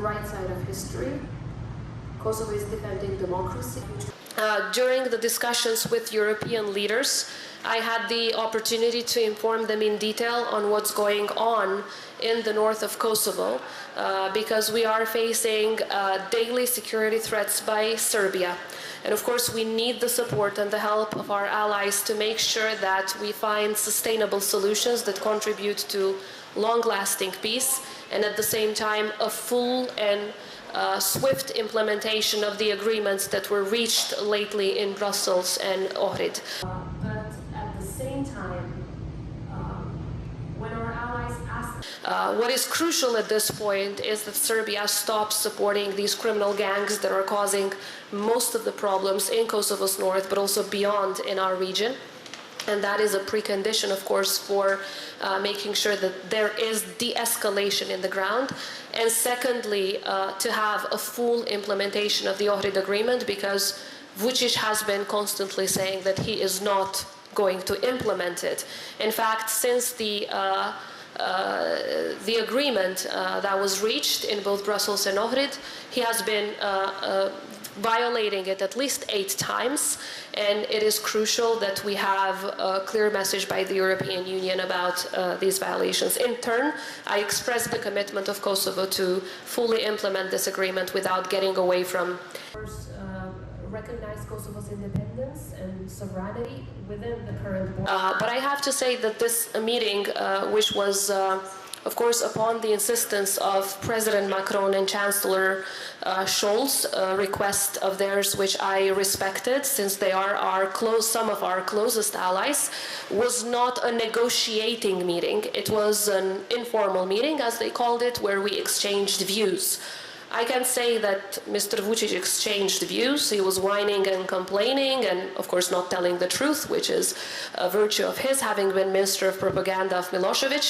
right side of history. Kosovo is defending democracy. During the discussions with European leaders, I had the opportunity to inform them in detail on what's going on in the north of Kosovo, because we are facing daily security threats by Serbia. And of course, we need the support and the help of our allies to make sure that we find sustainable solutions that contribute to long-lasting peace, and at the same time, a full and swift implementation of the agreements that were reached lately in Brussels and Ohrid. But at the same time, when our allies ask... What is crucial at this point is that Serbia stops supporting these criminal gangs that are causing most of the problems in Kosovo's north, but also beyond in our region. And that is a precondition, of course, for making sure that there is de-escalation in the ground. And secondly, to have a full implementation of the Ohrid agreement, because Vucic has been constantly saying that he is not going to implement it. In fact, since the agreement that was reached in both Brussels and Ohrid, he has been violating it at least 8 times, and it is crucial that we have a clear message by the European Union about these violations. In turn, I express the commitment of Kosovo to fully implement this agreement without getting away from... recognize Kosovo's independence and sovereignty within the current border. But I have to say that this meeting, which was of course, upon the insistence of President Macron and Chancellor Scholz, a request of theirs which I respected, since they are some of our closest allies, was not a negotiating meeting. It was an informal meeting, as they called it, where we exchanged views. I can say that Mr. Vucic exchanged views. He was whining and complaining and, of course, not telling the truth, which is a virtue of his, having been Minister of Propaganda of Milosevic.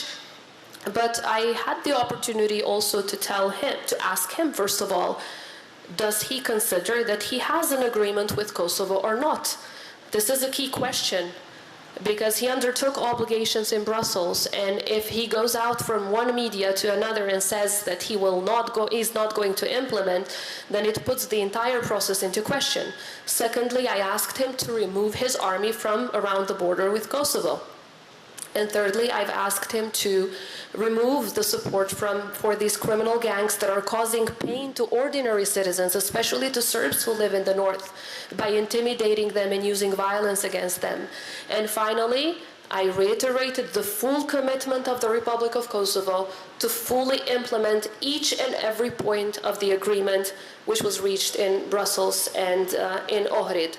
But I had the opportunity also to ask him, first of all, does he consider that he has an agreement with Kosovo or not? This is a key question, because he undertook obligations in Brussels, and if he goes out from one media to another and says that he's not going to implement, then it puts the entire process into question. Secondly, I asked him to remove his army from around the border with Kosovo. And thirdly, I've asked him to remove the support for these criminal gangs that are causing pain to ordinary citizens, especially to Serbs who live in the north, by intimidating them and using violence against them. And finally, I reiterated the full commitment of the Republic of Kosovo to fully implement each and every point of the agreement which was reached in Brussels and in Ohrid.